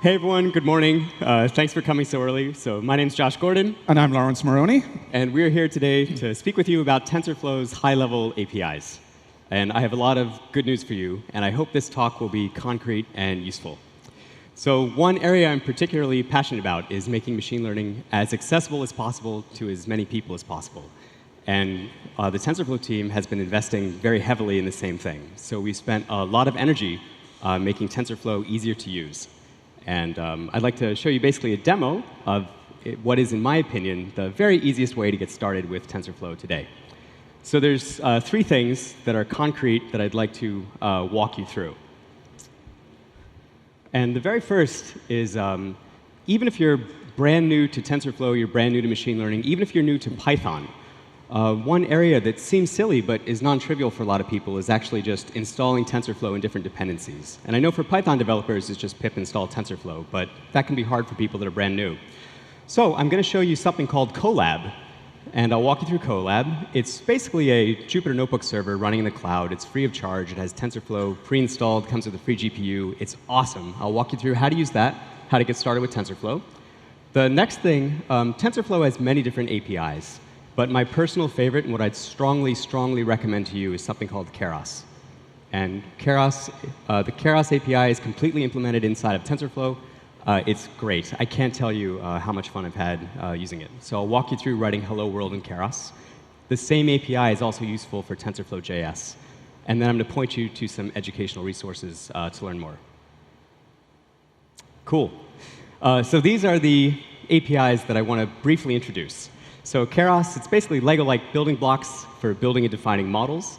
Hey everyone, good morning. Thanks for coming so early. So my name's Josh Gordon. And I'm Lawrence Moroney. And we're here today to speak with you about TensorFlow's high-level APIs. And I have a lot of good news for you, and I hope this talk will be concrete and useful. So one area I'm particularly passionate about is making machine learning as accessible as possible to as many people as possible. And the TensorFlow team has been investing very heavily in the same thing. So we spent a lot of energy making TensorFlow easier to use. And I'd like to show you basically a demo of what is, in my opinion, the very easiest way to get started with TensorFlow today. So there's three things that are concrete that I'd like to walk you through. And the very first is, even if you're brand new to TensorFlow, you're brand new to machine learning, even if you're new to Python, one area that seems silly but is non-trivial for a lot of people is actually just installing TensorFlow in different dependencies. And I know for Python developers, it's just pip install TensorFlow, but that can be hard for people that are brand new. So I'm going to show you something called Colab, and I'll walk you through Colab. It's basically a Jupyter Notebook server running in the cloud. It's free of charge. It has TensorFlow pre-installed, comes with a free GPU. It's awesome. I'll walk you through how to use that, how to get started with TensorFlow. The next thing, TensorFlow has many different APIs. But my personal favorite, and what I'd strongly, strongly recommend to you, is something called karos. And karos, the karos API is completely implemented inside of TensorFlow. It's great. I can't tell you how much fun I've had using it. So I'll walk you through writing Hello World in karos. The same API is also useful for TensorFlow.js. And then I'm going to point you to some educational resources to learn more. Cool. So these are the APIs that I want to briefly introduce. So karos, it's basically Lego-like building blocks for building and defining models.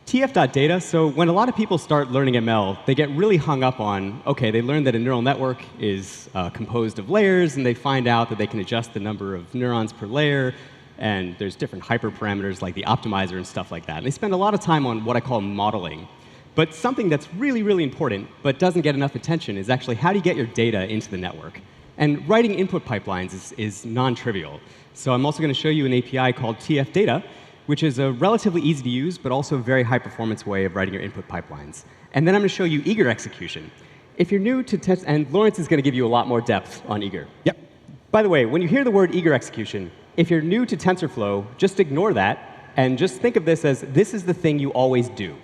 tf.data, so when a lot of people start learning ML, they get really hung up on, OK, they learn that a neural network is composed of layers, and they find out that they can adjust the number of neurons per layer, and there's different hyperparameters like the optimizer and stuff like that. And they spend a lot of time on what I call modeling. But something that's really, really important but doesn't get enough attention is actually how do you get your data into the network? And writing input pipelines is non-trivial. So I'm also going to show you an API called tf.data, which is a relatively easy to use, but also a very high-performance way of writing your input pipelines. And then I'm going to show you eager execution. If you're new to and Lawrence is going to give you a lot more depth on eager. Yep. By the way, when you hear the word eager execution, if you're new to TensorFlow, just ignore that, and just think of this as this is the thing you always do.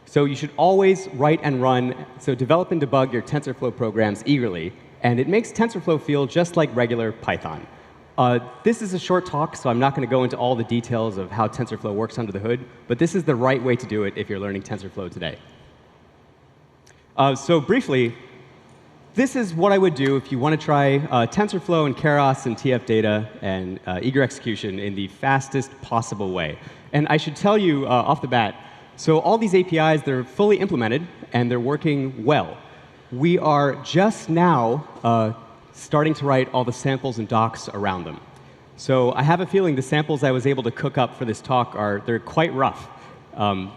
So you should always write and run, so develop and debug your TensorFlow programs eagerly. And it makes TensorFlow feel just like regular Python. This is a short talk, so I'm not going to go into all the details of how TensorFlow works under the hood. But this is the right way to do it if you're learning TensorFlow today. So briefly, this is what I would do if you want to try TensorFlow and karos and tf.data and eager execution in the fastest possible way. And I should tell you off the bat, so all these APIs, they're fully implemented, and they're working well. We are just now starting to write all the samples and docs around them. So I have a feeling the samples I was able to cook up for this talk they're quite rough.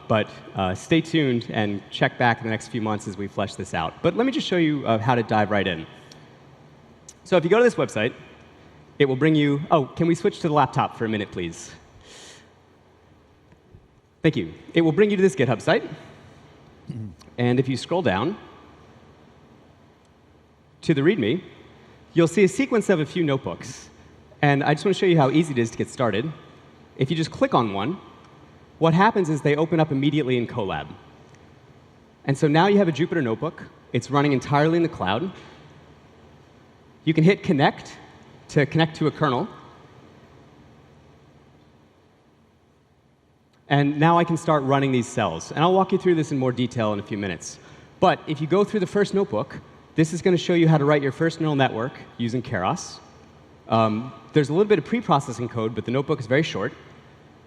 But stay tuned and check back in the next few months as we flesh this out. But let me just show you how to dive right in. So if you go to this website, it will bring you can we switch to the laptop for a minute, please? Thank you. It will bring you to this GitHub site. And if you scroll down to the README, you'll see a sequence of a few notebooks. And I just want to show you how easy it is to get started. If you just click on one, what happens is they open up immediately in Colab. And so now you have a Jupyter Notebook. It's running entirely in the cloud. You can hit connect to connect to a kernel. And now I can start running these cells. And I'll walk you through this in more detail in a few minutes. But if you go through the first notebook, this is going to show you how to write your first neural network using karos. There's a little bit of pre-processing code, but the notebook is very short.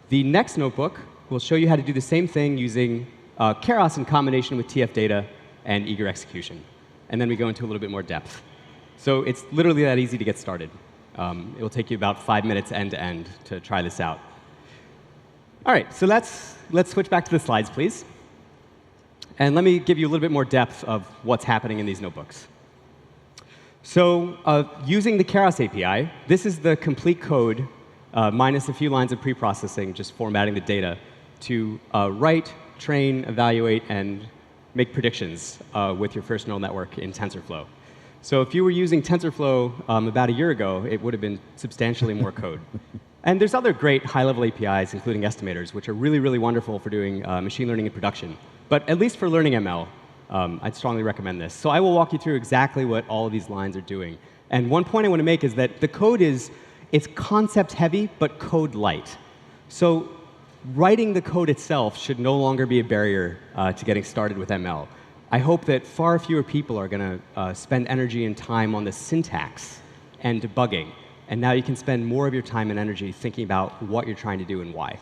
The next notebook will show you how to do the same thing using karos in combination with tf.data and eager execution. And then we go into a little bit more depth. So it's literally that easy to get started. It will take you about 5 minutes end to end to try this out. All right, so let's switch back to the slides, please. And let me give you a little bit more depth of what's happening in these notebooks. So using the karos API, this is the complete code minus a few lines of pre-processing, just formatting the data, to write, train, evaluate, and make predictions with your first neural network in TensorFlow. So if you were using TensorFlow about a year ago, it would have been substantially more code. And there's other great high-level APIs, including estimators, which are really, really wonderful for doing machine learning in production. But at least for learning ML, I'd strongly recommend this. So I will walk you through exactly what all of these lines are doing. And one point I want to make is that the code it's concept-heavy, but code-light. So writing the code itself should no longer be a barrier to getting started with ML. I hope that far fewer people are going to spend energy and time on the syntax and debugging. And now you can spend more of your time and energy thinking about what you're trying to do and why.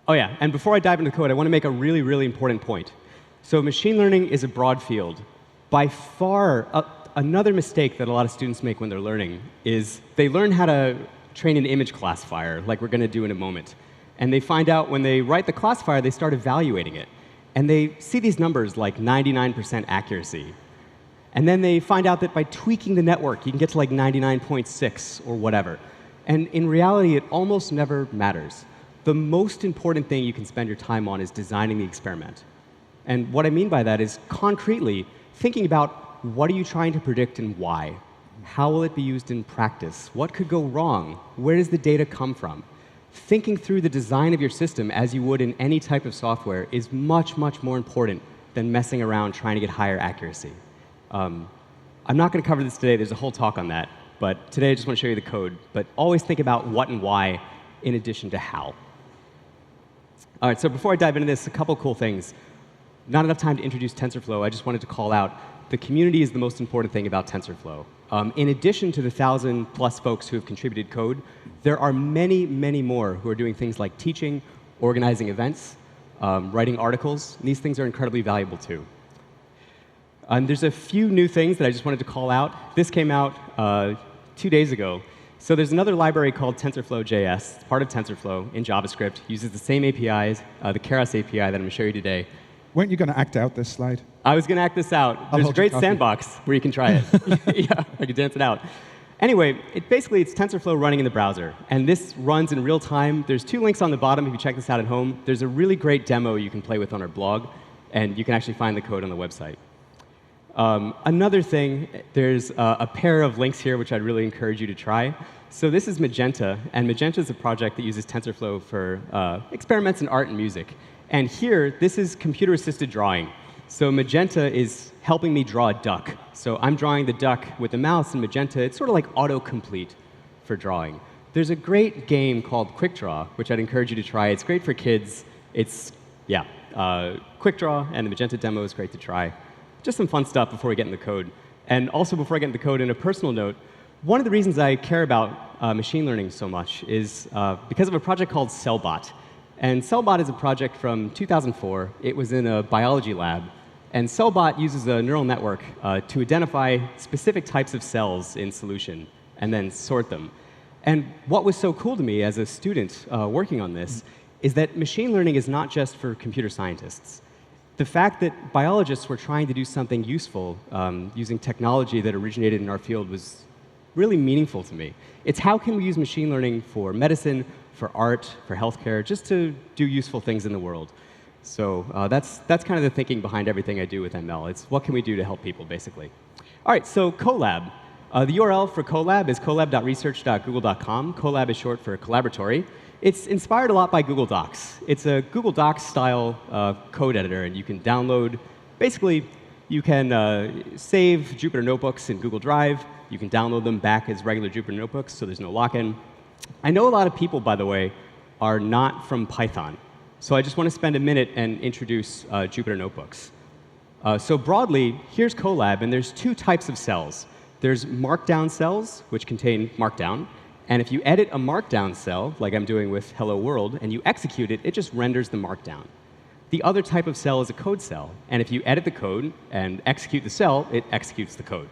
Oh yeah, and before I dive into the code, I want to make a really, really important point. So machine learning is a broad field. By far, another mistake that a lot of students make when they're learning is they learn how to train an image classifier, like we're going to do in a moment. And they find out when they write the classifier, they start evaluating it. And they see these numbers like 99% accuracy. And then they find out that by tweaking the network, you can get to like 99.6 or whatever. And in reality, it almost never matters. The most important thing you can spend your time on is designing the experiment. And what I mean by that is concretely thinking about what are you trying to predict and why? How will it be used in practice? What could go wrong? Where does the data come from? Thinking through the design of your system as you would in any type of software is much, much more important than messing around trying to get higher accuracy. I'm not going to cover this today. There's a whole talk on that. But today I just want to show you the code. But always think about what and why in addition to how. All right, so before I dive into this, a couple cool things. Not enough time to introduce TensorFlow. I just wanted to call out the community is the most important thing about TensorFlow. In addition to the 1,000+ folks who have contributed code, there are many, many more who are doing things like teaching, organizing events, writing articles. And these things are incredibly valuable, too. There's a few new things that I just wanted to call out. This came out 2 days ago. So there's another library called TensorFlow.js. It's part of TensorFlow in JavaScript. Uses the same APIs, the karos API that I'm going to show you today. Weren't you going to act out this slide? I was going to act this out. There's a great sandbox where you can try it. Yeah, I could dance it out. Anyway, it's TensorFlow running in the browser. And this runs in real time. There's 2 links on the bottom if you check this out at home. There's a really great demo you can play with on our blog. And you can actually find the code on the website. Another thing, there's a pair of links here which I'd really encourage you to try. So this is Magenta. And Magenta is a project that uses TensorFlow for experiments in art and music. And here, this is computer-assisted drawing. So Magenta is helping me draw a duck. So I'm drawing the duck with the mouse, and Magenta, it's sort of like autocomplete for drawing. There's a great game called Quick Draw, which I'd encourage you to try. It's great for kids. It's, Quick Draw, and the Magenta demo is great to try. Just some fun stuff before we get into the code. And also, before I get into the code, in a personal note, one of the reasons I care about machine learning so much is because of a project called CellBot. And CellBot is a project from 2004. It was in a biology lab. And CellBot uses a neural network to identify specific types of cells in solution and then sort them. And what was so cool to me as a student working on this is that machine learning is not just for computer scientists. The fact that biologists were trying to do something useful using technology that originated in our field was really meaningful to me. It's how can we use machine learning for medicine, for art, for healthcare, just to do useful things in the world. So that's kind of the thinking behind everything I do with ML. It's what can we do to help people, basically. All right, so Colab. The URL for Colab is colab.research.google.com. Colab is short for collaboratory. It's inspired a lot by Google Docs. It's a Google Docs-style code editor, and you can download. Basically, you can save Jupyter Notebooks in Google Drive. You can download them back as regular Jupyter Notebooks, so there's no lock-in. I know a lot of people, by the way, are not from Python. So I just want to spend a minute and introduce Jupyter Notebooks. So broadly, here's Colab, and there's 2 types of cells. There's markdown cells, which contain markdown. And if you edit a markdown cell, like I'm doing with Hello World, and you execute it, it just renders the markdown. The other type of cell is a code cell. And if you edit the code and execute the cell, it executes the code.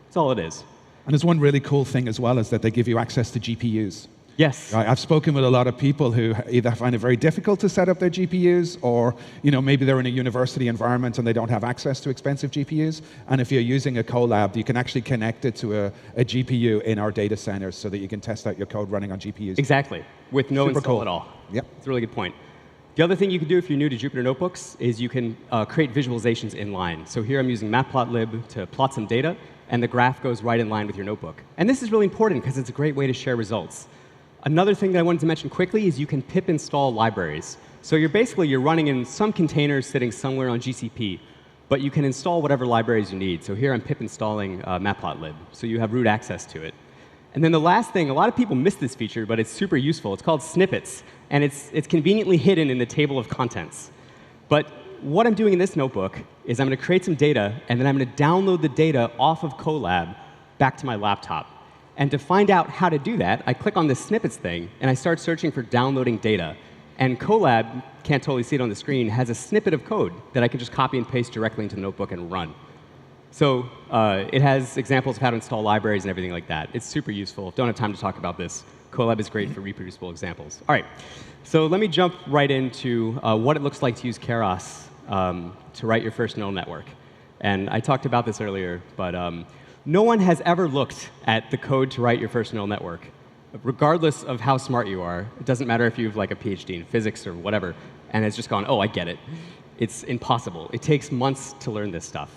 That's all it is. And there's one really cool thing as well, is that they give you access to GPUs. Yes. I've spoken with a lot of people who either find it very difficult to set up their GPUs, or maybe they're in a university environment and they don't have access to expensive GPUs. And if you're using a Colab, you can actually connect it to a GPU in our data centers so that you can test out your code running on GPUs. Exactly, with no Super install cool. at all. Yep. It's a really good point. The other thing you can do if you're new to Jupyter Notebooks is you can create visualizations in line. So here I'm using matplotlib to plot some data, and the graph goes right in line with your notebook. And this is really important because it's a great way to share results. Another thing that I wanted to mention quickly is you can pip install libraries. So you're running in some container sitting somewhere on GCP, but you can install whatever libraries you need. So here I'm pip installing matplotlib, so you have root access to it. And then the last thing, a lot of people miss this feature, but it's super useful. It's called snippets, and it's conveniently hidden in the table of contents. But what I'm doing in this notebook is I'm going to create some data, and then I'm going to download the data off of Colab back to my laptop. And to find out how to do that, I click on this snippets thing, and I start searching for downloading data. And Colab, can't totally see it on the screen, has a snippet of code that I can just copy and paste directly into the notebook and run. So it has examples of how to install libraries and everything like that. It's super useful. Don't have time to talk about this. Colab is great for reproducible examples. All right, so let me jump right into what it looks like to use Keras to write your first neural network. And I talked about this earlier, but no one has ever looked at the code to write your first neural network. Regardless of how smart you are, it doesn't matter if you have like a PhD in physics or whatever, and has just gone, oh, I get it. It's impossible. It takes months to learn this stuff.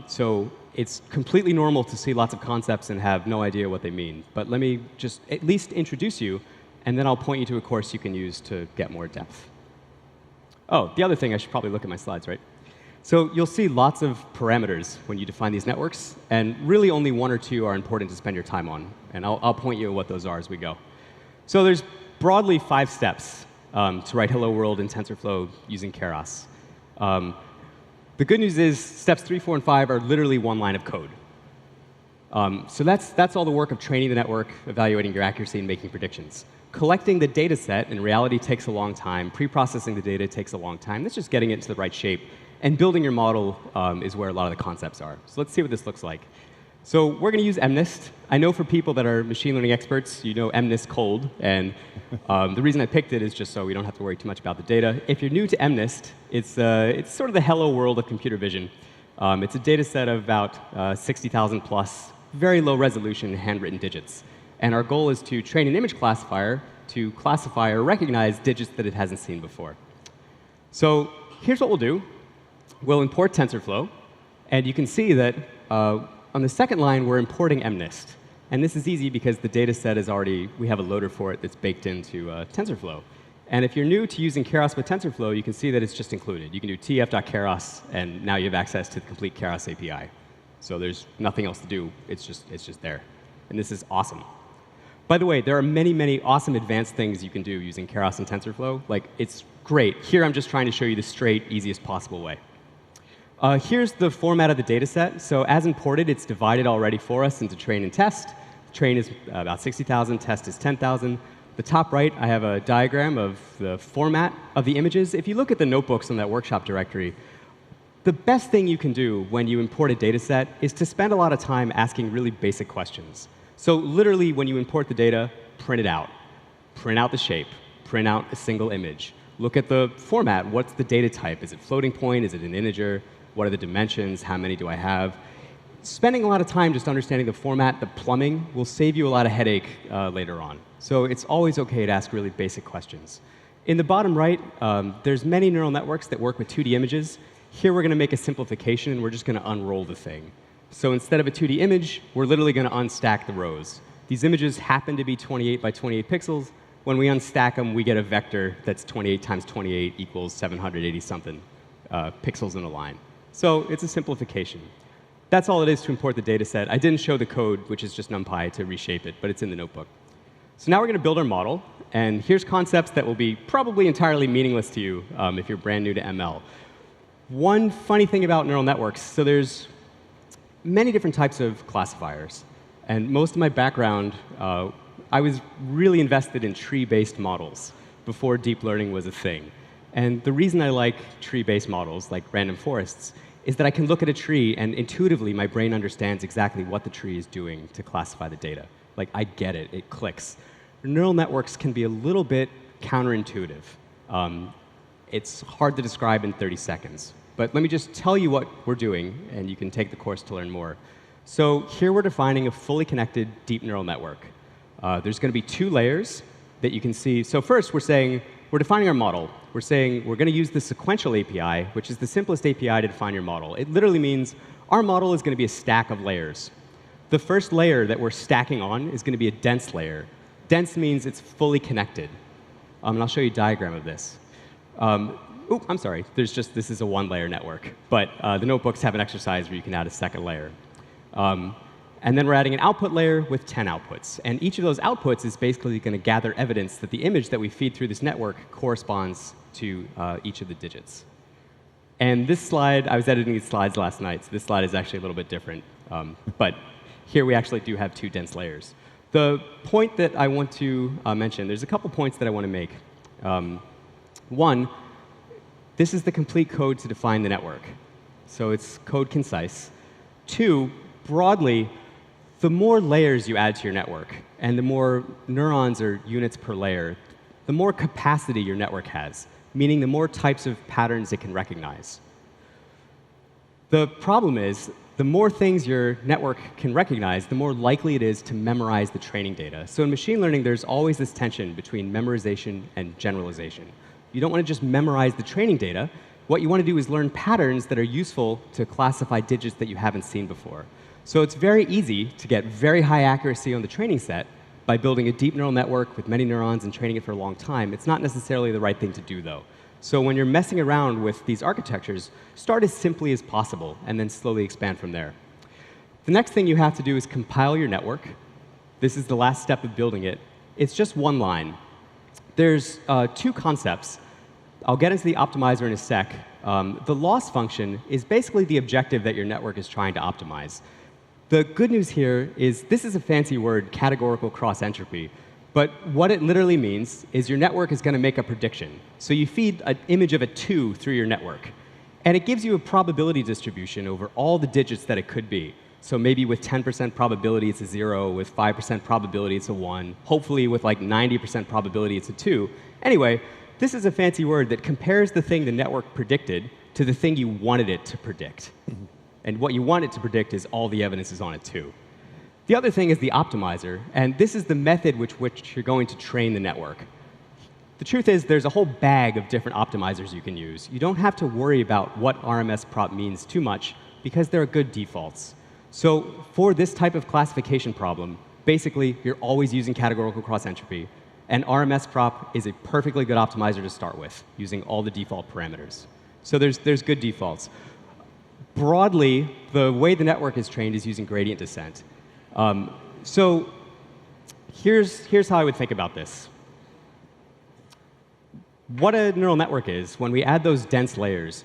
So it's completely normal to see lots of concepts and have no idea what they mean. But let me just at least introduce you, and then I'll point you to a course you can use to get more depth. Oh, the other thing, I should probably look at my slides, right? So you'll see lots of parameters when you define these networks, and really only one or two are important to spend your time on. And I'll point you at what those are as we go. So there's broadly 5 steps to write Hello World in TensorFlow using Keras. The good news is steps 3, 4, and 5 are literally one line of code. So that's all the work of training the network, evaluating your accuracy, and making predictions. Collecting the data set in reality takes a long time. Pre-processing the data takes a long time. That's just getting it into the right shape. And building your model is where a lot of the concepts are. So let's see what this looks like. So we're going to use MNIST. I know for people that are machine learning experts, you know MNIST cold. And the reason I picked it is just so we don't have to worry too much about the data. If you're new to MNIST, it's sort of the hello world of computer vision. It's a data set of about 60,000 plus, very low resolution handwritten digits. And our goal is to train an image classifier to classify or recognize digits that it hasn't seen before. So here's what we'll do. We'll import TensorFlow, and you can see that on the second line, we're importing MNIST. And this is easy because the data set is already, we have a loader for it that's baked into TensorFlow. And if you're new to using Keras with TensorFlow, you can see that it's just included. You can do tf.keras, and now you have access to the complete Keras API. So there's nothing else to do. It's just there. And this is awesome. By the way, there are many, many awesome advanced things you can do using Keras and TensorFlow. Like, it's great. Here, I'm just trying to show you the straight, easiest possible way. Here's the format of the data set. So as imported, it's divided already for us into train and test. Train is about 60,000, test is 10,000. The top right, I have a diagram of the format of the images. If you look at the notebooks on that workshop directory, the best thing you can do when you import a data set is to spend a lot of time asking really basic questions. So literally, when you import the data, print it out. Print out the shape. Print out a single image. Look at the format. What's the data type? Is it floating point? Is it an integer? What are the dimensions? How many do I have? Spending a lot of time just understanding the format, the plumbing, will save you a lot of headache later on. So it's always OK to ask really basic questions. In the bottom right, there's many neural networks that work with 2D images. Here, we're going to make a simplification, and we're just going to unroll the thing. So instead of a 2D image, we're literally going to unstack the rows. These images happen to be 28 by 28 pixels. When we unstack them, we get a vector that's 28 times 28 equals 780-something pixels in a line. So it's a simplification. That's all it is to import the data set. I didn't show the code, which is just NumPy to reshape it, but it's in the notebook. So now we're going to build our model. And here's concepts that will be probably entirely meaningless to you if you're brand new to ML. One funny thing about neural networks, so there's many different types of classifiers. And most of my background, I was really invested in tree-based models before deep learning was a thing. And the reason I like tree-based models, like random forests, is that I can look at a tree, and intuitively, my brain understands exactly what the tree is doing to classify the data. Like, I get it. It clicks. Neural networks can be a little bit counterintuitive. It's hard to describe in 30 seconds. But let me just tell you what we're doing, and you can take the course to learn more. So here we're defining a fully connected deep neural network. There's going to be 2 layers that you can see. So first, we're saying we're defining our model. We're saying we're going to use the sequential API, which is the simplest API to define your model. It literally means our model is going to be a stack of layers. The first layer that we're stacking on is going to be a dense layer. Dense means it's fully connected. And I'll show you a diagram of this. I'm sorry. This is a one-layer network. But the notebooks have an exercise where you can add a second layer. And then we're adding an output layer with 10 outputs. And each of those outputs is basically going to gather evidence that the image that we feed through this network corresponds to each of the digits. And this slide, I was editing these slides last night, so this slide is actually a little bit different. But here we actually do have 2 dense layers. The point that I want to mention, there's a couple points that I want to make. One, this is the complete code to define the network. So it's code concise. 2, broadly, the more layers you add to your network, and the more neurons or units per layer, the more capacity your network has, meaning the more types of patterns it can recognize. The problem is, the more things your network can recognize, the more likely it is to memorize the training data. So in machine learning, there's always this tension between memorization and generalization. You don't want to just memorize the training data. What you want to do is learn patterns that are useful to classify digits that you haven't seen before. So it's very easy to get very high accuracy on the training set by building a deep neural network with many neurons and training it for a long time. It's not necessarily the right thing to do, though. So when you're messing around with these architectures, start as simply as possible and then slowly expand from there. The next thing you have to do is compile your network. This is the last step of building it. It's just one line. There's 2 concepts. I'll get into the optimizer in a sec. The loss function is basically the objective that your network is trying to optimize. The good news here is this is a fancy word, categorical cross-entropy. But what it literally means is your network is going to make a prediction. So you feed an image of a 2 through your network. And it gives you a probability distribution over all the digits that it could be. So maybe with 10% probability, it's a 0. With 5% probability, it's a 1. Hopefully, with like 90% probability, it's a 2. Anyway, this is a fancy word that compares the thing the network predicted to the thing you wanted it to predict. And what you want it to predict is all the evidence is on it, too. The other thing is the optimizer, and this is the method which you're going to train the network. The truth is there's a whole bag of different optimizers you can use. You don't have to worry about what RMS prop means too much because there are good defaults. So for this type of classification problem, basically, you're always using categorical cross-entropy, and RMS prop is a perfectly good optimizer to start with, using all the default parameters. So there's good defaults. Broadly, the way the network is trained is using gradient descent. So here's how I would think about this. What a neural network is, when we add those dense layers,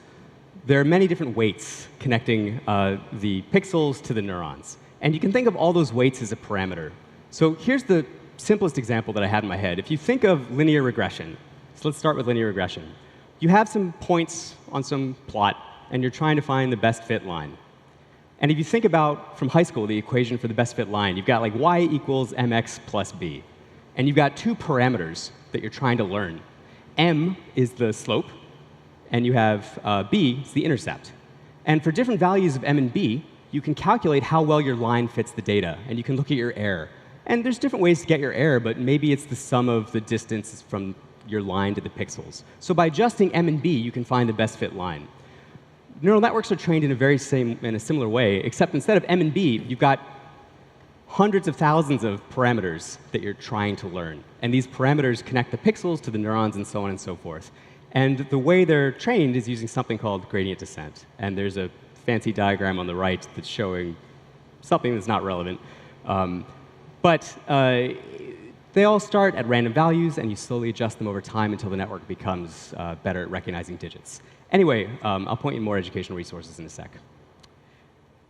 there are many different weights connecting the pixels to the neurons. And you can think of all those weights as a parameter. So here's the simplest example that I had in my head. If you think of linear regression, so let's start with linear regression. You have some points on some plot, and you're trying to find the best fit line. And if you think about, from high school, the equation for the best fit line, you've got like y equals mx plus b. And you've got 2 parameters that you're trying to learn. M is the slope, and you have b is the intercept. And for different values of m and b, you can calculate how well your line fits the data, and you can look at your error. And there's different ways to get your error, but maybe it's the sum of the distance from your line to the pixels. So by adjusting m and b, you can find the best fit line. Neural networks are trained in a similar way, except instead of m and b, you've got hundreds of thousands of parameters that you're trying to learn. And these parameters connect the pixels to the neurons and so on and so forth. And the way they're trained is using something called gradient descent. And there's a fancy diagram on the right that's showing something that's not relevant. But they all start at random values, and you slowly adjust them over time until the network becomes better at recognizing digits. Anyway, I'll point you to more educational resources in a sec.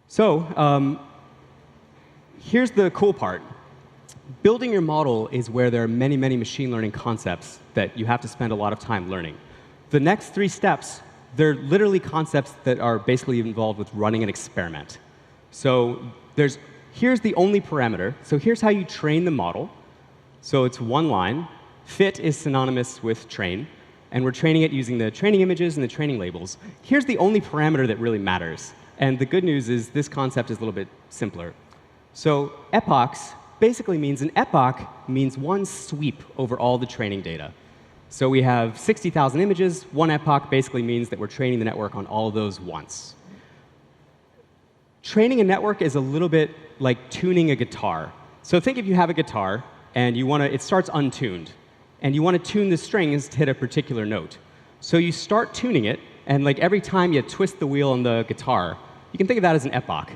So here's the cool part. Building your model is where there are many, many machine learning concepts that you have to spend a lot of time learning. The next 3 steps, they're literally concepts that are basically involved with running an experiment. So here's the only parameter. So here's how you train the model. So it's one line. Fit is synonymous with train. And we're training it using the training images and the training labels. Here's the only parameter that really matters. And the good news is this concept is a little bit simpler. So epochs basically means an epoch means one sweep over all the training data. So we have 60,000 images. One epoch basically means that we're training the network on all of those once. Training a network is a little bit like tuning a guitar. So think if you have a guitar, and it starts untuned, and you want to tune the strings to hit a particular note. So you start tuning it, and like every time you twist the wheel on the guitar, you can think of that as an epoch.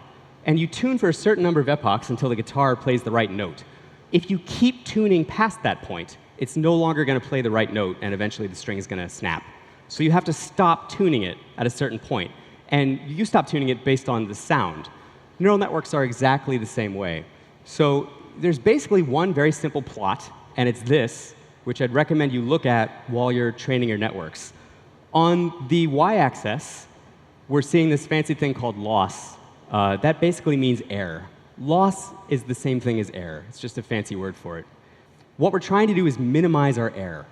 And you tune for a certain number of epochs until the guitar plays the right note. If you keep tuning past that point, it's no longer going to play the right note, and eventually the string is going to snap. So you have to stop tuning it at a certain point. And you stop tuning it based on the sound. Neural networks are exactly the same way. So there's basically one very simple plot, and it's this, which I'd recommend you look at while you're training your networks. On the y-axis, we're seeing this fancy thing called loss. That basically means error. Loss is the same thing as error. It's just a fancy word for it. What we're trying to do is minimize our error.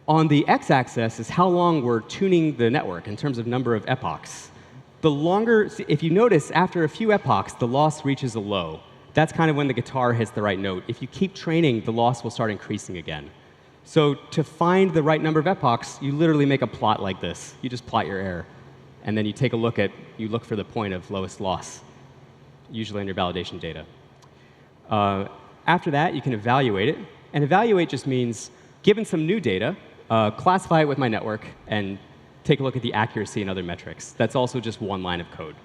On the x-axis is how long we're tuning the network in terms of number of epochs. The longer, if you notice, after a few epochs, the loss reaches a low. That's kind of when the guitar hits the right note. If you keep training, the loss will start increasing again. So to find the right number of epochs, you literally make a plot like this. You just plot your error. And then you take a look for the point of lowest loss, usually in your validation data. After that, you can evaluate it. And evaluate just means, given some new data, classify it with my network, and take a look at the accuracy and other metrics. That's also just one line of code.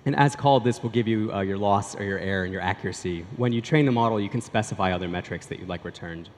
And as called, this will give you your loss or your error and your accuracy. When you train the model, you can specify other metrics that you'd like returned.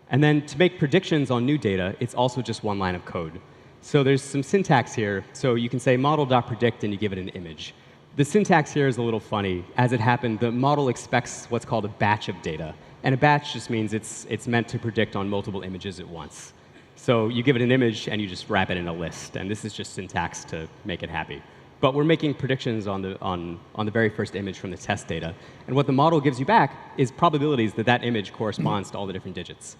And then to make predictions on new data, it's also just one line of code. So there's some syntax here. So you can say model.predict, and you give it an image. The syntax here is a little funny. As it happened, the model expects what's called a batch of data. And a batch just means it's meant to predict on multiple images at once. So you give it an image, and you just wrap it in a list. And this is just syntax to make it happy. But we're making predictions on the very first image from the test data. And what the model gives you back is probabilities that that image corresponds to all the different digits.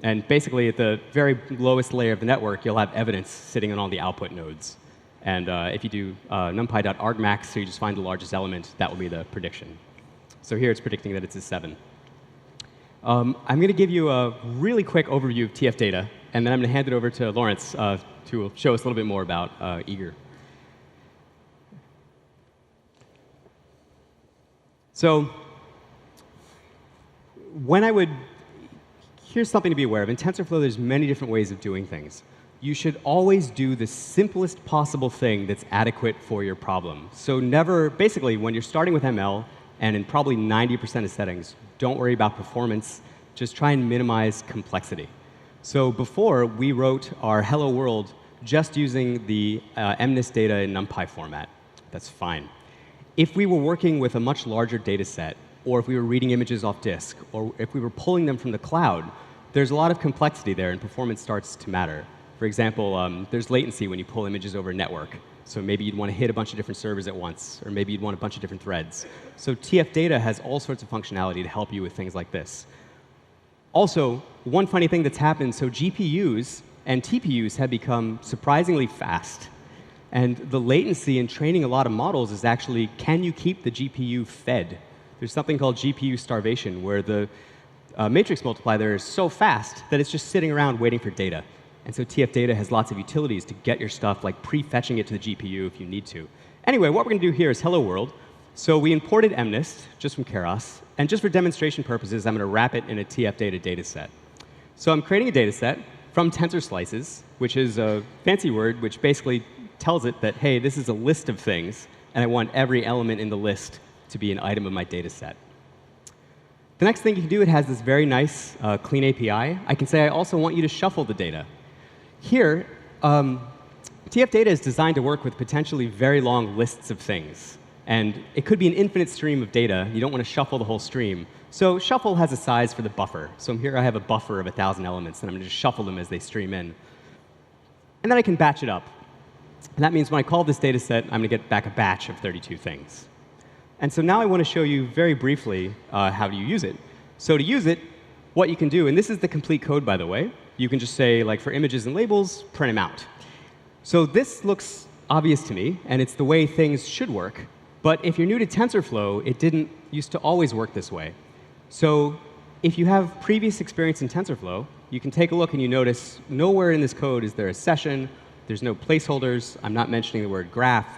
And basically, at the very lowest layer of the network, you'll have evidence sitting on all the output nodes. And if you do numpy.argmax, so you just find the largest element, that will be the prediction. So here it's predicting that it's a 7. I'm going to give you a really quick overview of TF data, and then I'm going to hand it over to Lawrence to show us a little bit more about eager. So here's something to be aware of. In TensorFlow, there's many different ways of doing things. You should always do the simplest possible thing that's adequate for your problem. So basically, when you're starting with ML, and in probably 90% of settings, don't worry about performance. Just try and minimize complexity. So before, we wrote our hello world just using the MNIST data in NumPy format. That's fine. If we were working with a much larger data set, or if we were reading images off disk, or if we were pulling them from the cloud, there's a lot of complexity there, and performance starts to matter. For example, there's latency when you pull images over a network. So maybe you'd want to hit a bunch of different servers at once, or maybe you'd want a bunch of different threads. So TF data has all sorts of functionality to help you with things like this. Also, one funny thing that's happened, so GPUs and TPUs have become surprisingly fast. And the latency in training a lot of models is actually, can you keep the GPU fed? There's something called GPU starvation, where the matrix multiplier is so fast that it's just sitting around waiting for data. And so TF data has lots of utilities to get your stuff, like pre-fetching it to the GPU if you need to. Anyway, what we're going to do here is hello world. So we imported MNIST just from karos. And just for demonstration purposes, I'm going to wrap it in a TF data data set. So I'm creating a data set from tensor slices, which is a fancy word which basically tells it that, hey, this is a list of things, and I want every element in the list to be an item of my data set. The next thing you can do, it has this very nice, clean API. I can say I also want you to shuffle the data. Here, TF data is designed to work with potentially very long lists of things. And it could be an infinite stream of data. You don't want to shuffle the whole stream. So shuffle has a size for the buffer. So here I have a buffer of 1,000 elements, and I'm going to just shuffle them as they stream in. And then I can batch it up. And that means when I call this data set, I'm going to get back a batch of 32 things. And so now I want to show you very briefly how do you use it. So to use it, what you can do, and this is the complete code, by the way. You can just say, like, for images and labels, print them out. So this looks obvious to me, and it's the way things should work. But if you're new to TensorFlow, it didn't used to always work this way. So if you have previous experience in TensorFlow, you can take a look and you notice nowhere in this code is there a session, there's no placeholders, I'm not mentioning the word graph,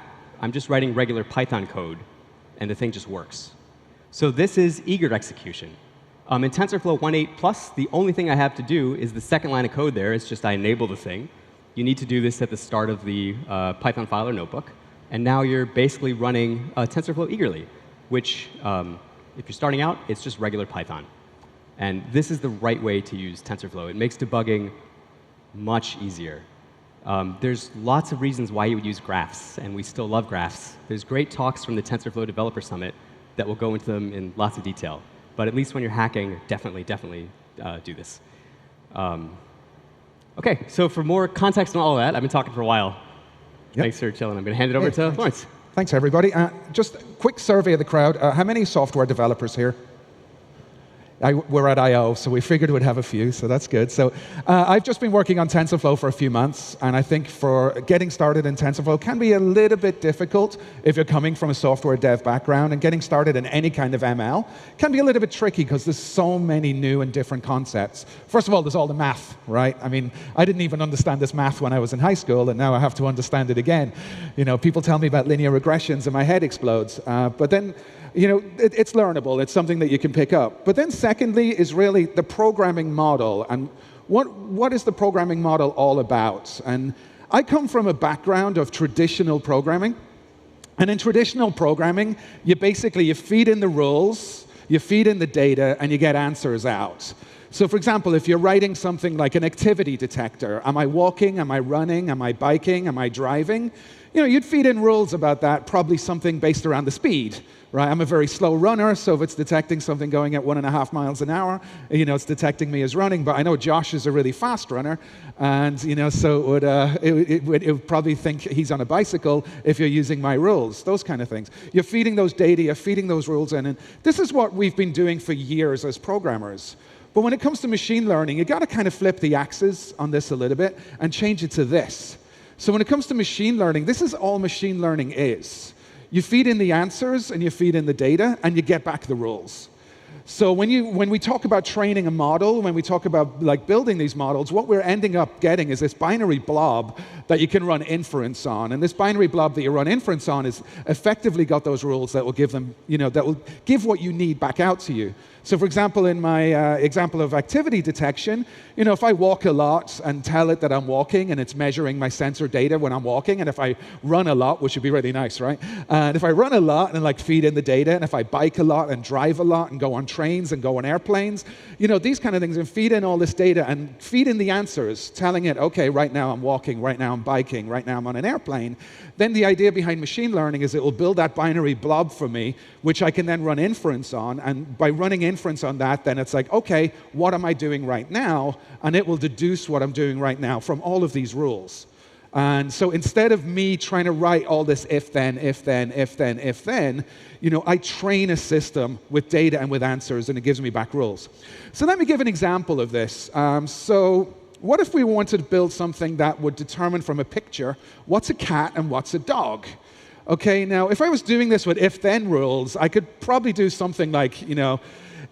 I'm just writing regular Python code, and the thing just works. So this is eager execution. In TensorFlow 1.8 Plus, the only thing I have to do is the second line of code there. It's just I enable the thing. You need to do this at the start of the Python file or notebook. And now you're basically running TensorFlow eagerly, which, if you're starting out, it's just regular Python. And this is the right way to use TensorFlow. It makes debugging much easier. There's lots of reasons why you would use graphs, and we still love graphs. There's great talks from the TensorFlow Developer Summit that will go into them in lots of detail. But at least when you're hacking, definitely do this. OK, so for more context on all of that, I've been talking for a while. Yep. Thanks for chilling. I'm going to hand it over to Lawrence. Thanks, everybody. Just a quick survey of the crowd. How many software developers here? We're at I/O, so we figured we'd have a few, so that's good. So I've just been working on TensorFlow for a few months, and I think for getting started in TensorFlow can be a little bit difficult if you're coming from a software dev background, and getting started in any kind of ML can be a little bit tricky because there's so many new and different concepts. First of all, there's all the math, right? I mean, I didn't even understand this math when I was in high school, and now I have to understand it again. You know, people tell me about linear regressions, and my head explodes. But then, you know, it's learnable. It's something that you can pick up. But then secondly is really the programming model. And what is the programming model all about? And I come from a background of traditional programming. And in traditional programming, you feed in the rules, you feed in the data, and you get answers out. So for example, if you're writing something like an activity detector, am I walking, am I running, am I biking, am I driving? You know, you'd feed in rules about that, probably something based around the speed, right? I'm a very slow runner, so if it's detecting something going at 1.5 miles an hour, you know, it's detecting me as running. But I know Josh is a really fast runner, and you know, so it would probably think he's on a bicycle if you're using my rules. Those kind of things. You're feeding those data, you're feeding those rules in, and this is what we've been doing for years as programmers. But when it comes to machine learning, you got to kind of flip the axis on this a little bit and change it to this. So when it comes to machine learning, this is all machine learning is. You feed in the answers and you feed in the data and you get back the rules. So when we talk about training a model, when we talk about like building these models, what we're ending up getting is this binary blob that you can run inference on. And this binary blob that you run inference on is effectively got those rules that will give them, you know, that will give what you need back out to you. So for example, in my example of activity detection, you know, if I walk a lot and tell it that I'm walking and it's measuring my sensor data when I'm walking, and if I run a lot, which would be really nice, right? And if I run a lot and like feed in the data, and if I bike a lot and drive a lot and go on trains and go on airplanes, you know, these kind of things, and feed in all this data and feed in the answers, telling it, okay, right now I'm walking, right now I'm biking, right now I'm on an airplane, then the idea behind machine learning is it will build that binary blob for me, which I can then run inference on, and by running inference on that, then it's like, okay, what am I doing right now? And it will deduce what I'm doing right now from all of these rules. And so instead of me trying to write all this if then, you know, I train a system with data and with answers, and it gives me back rules. So let me give an example of this. So what if we wanted to build something that would determine from a picture what's a cat and what's a dog? Okay, now if I was doing this with if-then rules, I could probably do something like, you know,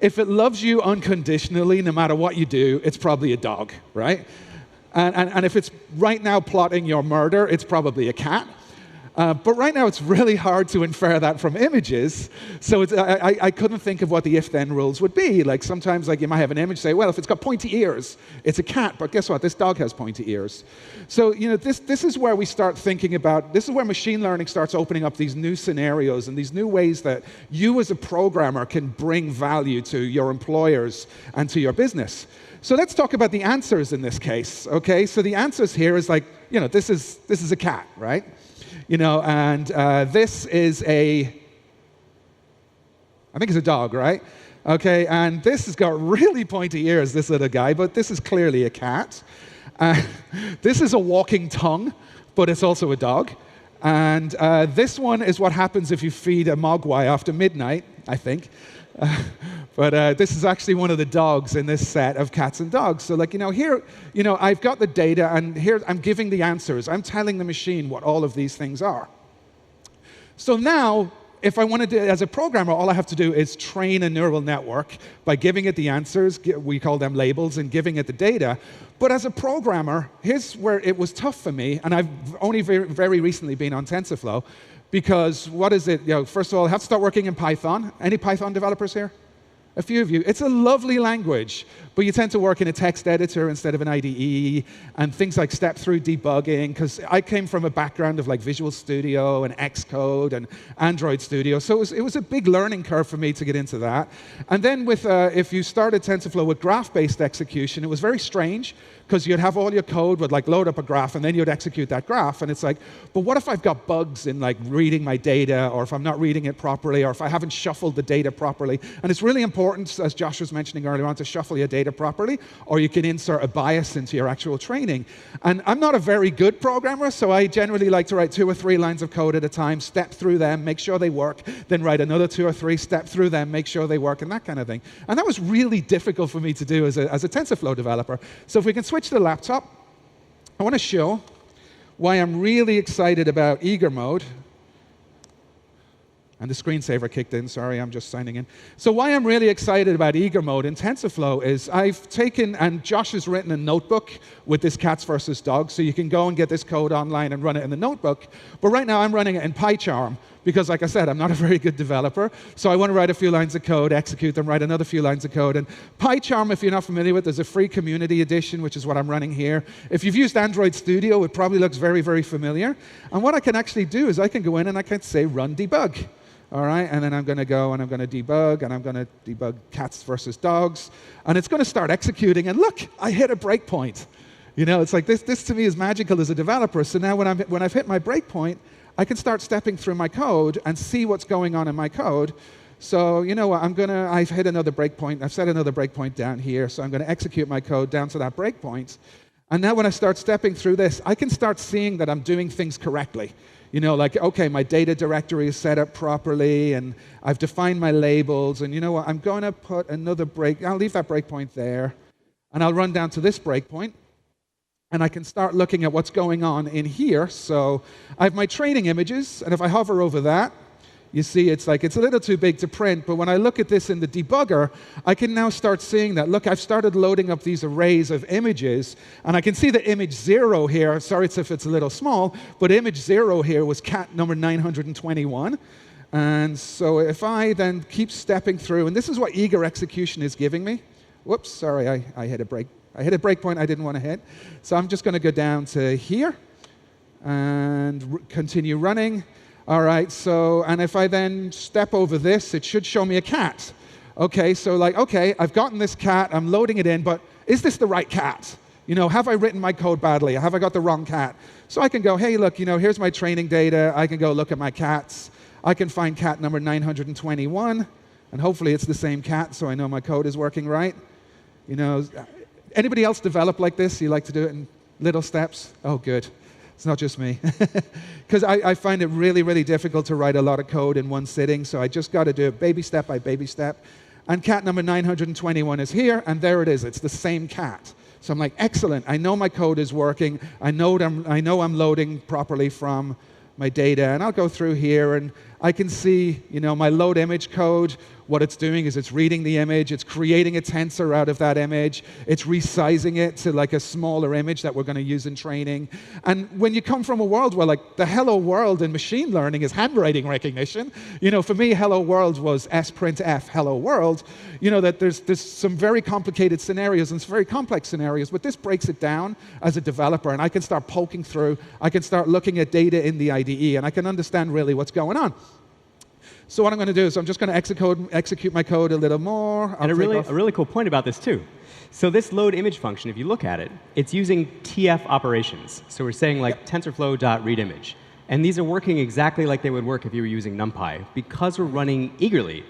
if it loves you unconditionally, no matter what you do, it's probably a dog, right? And if it's right now plotting your murder, it's probably a cat. But right now, it's really hard to infer that from images. So I couldn't think of what the if-then rules would be. Like sometimes, like you might have an image say, well, if it's got pointy ears, it's a cat. But guess what? This dog has pointy ears. So you know, this is where we start thinking about. This is where machine learning starts opening up these new scenarios and these new ways that you, as a programmer, can bring value to your employers and to your business. So let's talk about the answers in this case. Okay. So the answers here is like, you know, this is a cat, right? You know, and this is I think it's a dog, right? Okay, and this has got really pointy ears, this little guy, but this is clearly a cat. This is a walking tongue, but it's also a dog. And this one is what happens if you feed a mogwai after midnight, I think. But this is actually one of the dogs in this set of cats and dogs. So like, you know, here, you know, I've got the data, and here I'm giving the answers. I'm telling the machine what all of these things are. So now, if I wanted to, as a programmer, all I have to do is train a neural network by giving it the answers, we call them labels, and giving it the data. But as a programmer, here's where it was tough for me, and I've only very recently been on TensorFlow, because what is it? First of all, I have to start working in Python. Any Python developers here? A few of you. It's a lovely language, but you tend to work in a text editor instead of an IDE, and things like step-through debugging, because I came from a background of like Visual Studio and Xcode and Android Studio, so it was a big learning curve for me to get into that. And then with, if you started TensorFlow with graph-based execution, it was very strange, because you'd have all your code would like load up a graph, and then you'd execute that graph, and it's like, but what if I've got bugs in like reading my data, or if I'm not reading it properly, or if I haven't shuffled the data properly? And it's really important, as Josh was mentioning earlier on, to shuffle your data properly, or you can insert a bias into your actual training. And I'm not a very good programmer, so I generally like to write 2 or 3 lines of code at a time, step through them, make sure they work, then write another 2 or 3, step through them, make sure they work, and that kind of thing. And that was really difficult for me to do as a TensorFlow developer. So if we can switch to the laptop, I want to show why I'm really excited about eager mode. And the screensaver kicked in, sorry, I'm just signing in. So why I'm really excited about eager mode in TensorFlow is I've taken, and Josh has written a notebook with this cats versus dogs, so you can go and get this code online and run it in the notebook. But right now I'm running it in PyCharm, because like I said, I'm not a very good developer, so I want to write a few lines of code, execute them, write another few lines of code. And PyCharm, if you're not familiar with, there's a free community edition, which is what I'm running here. If you've used Android Studio, it probably looks very, very familiar. And what I can actually do is I can go in and I can say run debug. All right, and then I'm going to go and I'm going to debug, and I'm going to debug cats versus dogs, and it's going to start executing, and look, I hit a breakpoint. It's like this to me is magical as a developer. So now when I've hit my breakpoint, I can start stepping through my code and see what's going on in my code. So you know what, I've hit another breakpoint, I've set another breakpoint down here, so I'm going to execute my code down to that breakpoint. And now when I start stepping through this, I can start seeing that I'm doing things correctly. Like, okay, my data directory is set up properly, and I've defined my labels, and you know what, I'm going to put another I'll leave that breakpoint there, and I'll run down to this breakpoint, and I can start looking at what's going on in here. So I have my training images, and if I hover over that, you see it's a little too big to print, but when I look at this in the debugger, I can now start seeing that, look, I've started loading up these arrays of images, and I can see that image 0 here, sorry if it's a little small, but image 0 here was cat number 921. And so if I then keep stepping through, and this is what eager execution is giving me. Whoops, sorry, I hit a breakpoint I didn't want to hit. So I'm just going to go down to here and continue running. All right, so, and if I then step over this, it should show me a cat. Okay, so okay, I've gotten this cat, I'm loading it in, but is this the right cat? Have I written my code badly? Have I got the wrong cat? So I can go, hey, look, here's my training data. I can go look at my cats. I can find cat number 921, and hopefully it's the same cat, so I know my code is working right. Anybody else develop like this? You like to do it in little steps? Oh, good. It's not just me. Because I find it really, really difficult to write a lot of code in one sitting, so I just got to do it baby step by baby step. And cat number 921 is here, and there it is. It's the same cat. So I'm like, excellent. I know my code is working. I know I'm loading properly from my data. And I'll go through here, and I can see my load image code. What it's doing is it's reading the image, it's creating a tensor out of that image, it's resizing it to like a smaller image that we're going to use in training. And when you come from a world where like the hello world in machine learning is handwriting recognition, for me hello world was sprintf hello world, that there's some very complicated scenarios and some very complex scenarios, but this breaks it down as a developer, and I can start poking through, I can start looking at data in the IDE, and I can understand really what's going on. So what I'm going to do is I'm just going to execute my code a little more. And a really cool point about this, too. So this load image function, if you look at it, it's using TF operations. So we're saying like TensorFlow.readImage. And these are working exactly like they would work if you were using NumPy. Because we're running eagerly,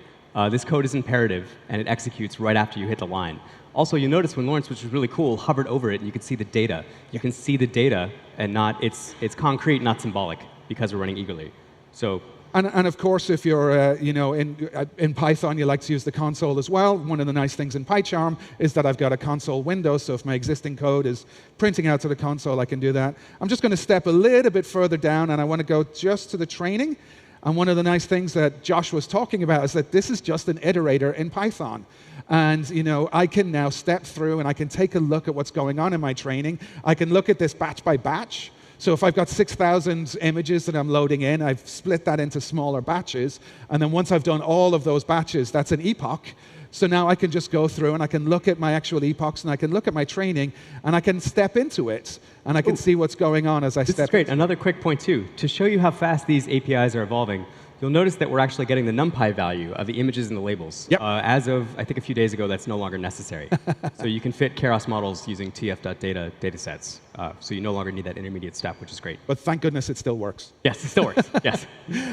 this code is imperative, and it executes right after you hit the line. Also, you notice when Lawrence, which was really cool, hovered over it, and you can see the data. You can see the data, and it's concrete, not symbolic, because we're running eagerly. So. And of course, if you're in Python, you like to use the console as well. One of the nice things in PyCharm is that I've got a console window, so if my existing code is printing out to the console, I can do that. I'm just going to step a little bit further down, and I want to go just to the training. And one of the nice things that Josh was talking about is that this is just an iterator in Python. And I can now step through and I can take a look at what's going on in my training. I can look at this batch by batch. So if I've got 6,000 images that I'm loading in, I've split that into smaller batches. And then once I've done all of those batches, that's an epoch. So now I can just go through and I can look at my actual epochs and I can look at my training and I can step into it and I can see what's going on as I step. This is great. Another quick point too. To show you how fast these APIs are evolving, you'll notice that we're actually getting the NumPy value of the images and the labels. Yep. As of, I think, a few days ago, that's no longer necessary. So you can fit karos models using tf.data datasets. So you no longer need that intermediate step, which is great. But thank goodness it still works. Yes, it still works. Yes.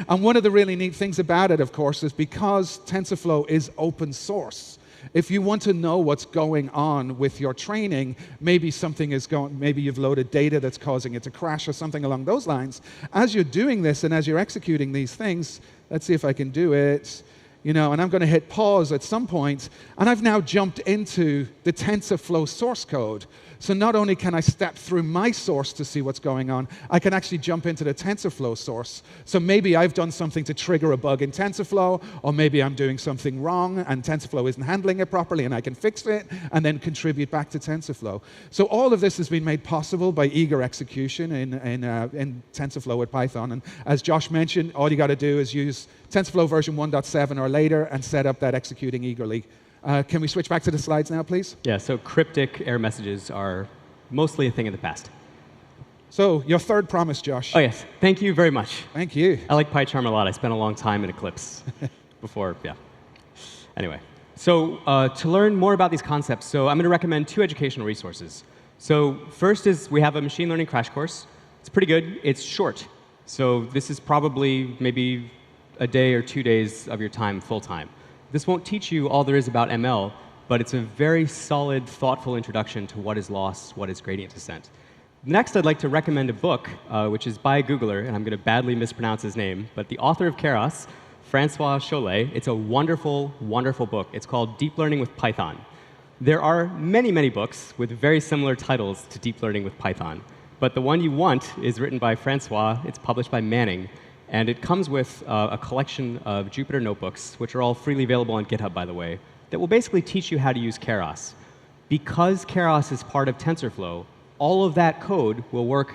And one of the really neat things about it, of course, is because TensorFlow is open source. If you want to know what's going on with your training, maybe something is going, maybe you've loaded data that's causing it to crash or something along those lines. As you're doing this and as you're executing these things, let's see if I can do it, and I'm going to hit pause at some point, and I've now jumped into the TensorFlow source code. So not only can I step through my source to see what's going on, I can actually jump into the TensorFlow source. So maybe I've done something to trigger a bug in TensorFlow, or maybe I'm doing something wrong and TensorFlow isn't handling it properly and I can fix it and then contribute back to TensorFlow. So all of this has been made possible by eager execution in TensorFlow with Python. And as Josh mentioned, all you got to do is use TensorFlow version 1.7 or later and set up that executing eagerly. Can we switch back to the slides now, please? Yeah, so cryptic error messages are mostly a thing of the past. So your third promise, Josh. Oh, yes. Thank you very much. Thank you. I like PyCharm a lot. I spent a long time in Eclipse before, yeah. Anyway, so to learn more about these concepts, so I'm going to recommend 2 educational resources. So first is we have a machine learning crash course. It's pretty good. It's short. So this is probably maybe a day or 2 days of your time full time. This won't teach you all there is about ML, but it's a very solid, thoughtful introduction to what is loss, what is gradient descent. Next, I'd like to recommend a book, which is by a Googler, and I'm going to badly mispronounce his name, but the author of Karos, Francois Cholet. It's a wonderful, wonderful book. It's called Deep Learning with Python. There are many, many books with very similar titles to Deep Learning with Python, but the one you want is written by Francois. It's published by Manning. And it comes with a collection of Jupyter notebooks, which are all freely available on GitHub, by the way, that will basically teach you how to use Karos. Because Karos is part of TensorFlow, all of that code will work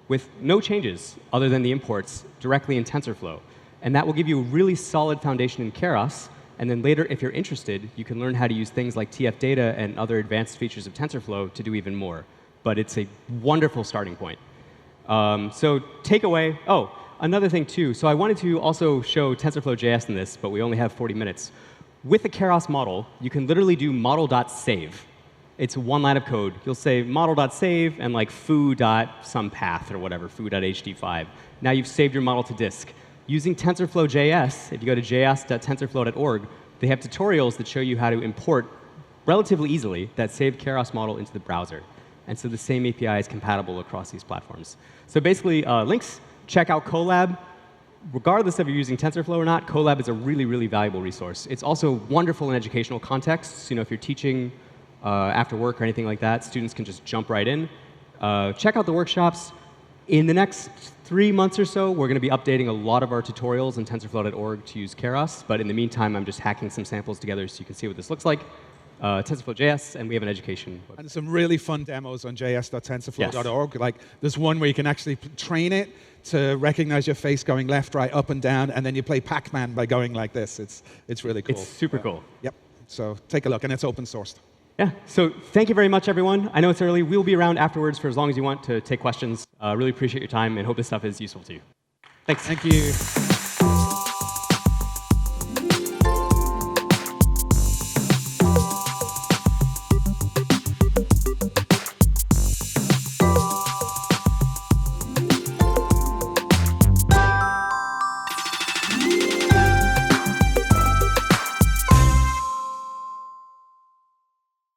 with no changes other than the imports directly in TensorFlow. And that will give you a really solid foundation in Karos. And then later, if you're interested, you can learn how to use things like tf.data and other advanced features of TensorFlow to do even more. But it's a wonderful starting point. So takeaway. Oh, another thing, too. So I wanted to also show TensorFlow.js in this, but we only have 40 minutes. With the Karos model, you can literally do model.save. It's one line of code. You'll say model.save and like foo.somepath or whatever, foo.hd5. Now you've saved your model to disk. Using TensorFlow.js, if you go to js.tensorflow.org, they have tutorials that show you how to import relatively easily that saved Karos model into the browser. And so the same API is compatible across these platforms. So basically, links. Check out Colab. Regardless of you're using TensorFlow or not, Colab is a really, really valuable resource. It's also wonderful in educational contexts. If you're teaching after work or anything like that, students can just jump right in. Check out the workshops. In the next 3 months or so, we're going to be updating a lot of our tutorials on tensorflow.org to use Karos. But in the meantime, I'm just hacking some samples together so you can see what this looks like. TensorFlow.js, and we have an education website. And some really fun demos on js.tensorflow.org. Like, there's one where you can actually train it to recognize your face going left, right, up, and down, and then you play Pac-Man by going like this. It's really cool. It's super cool. Yep. So take a look, and it's open sourced. Yeah. So thank you very much, everyone. I know it's early. We'll be around afterwards for as long as you want to take questions. Really appreciate your time, and hope this stuff is useful to you. Thanks. Thank you.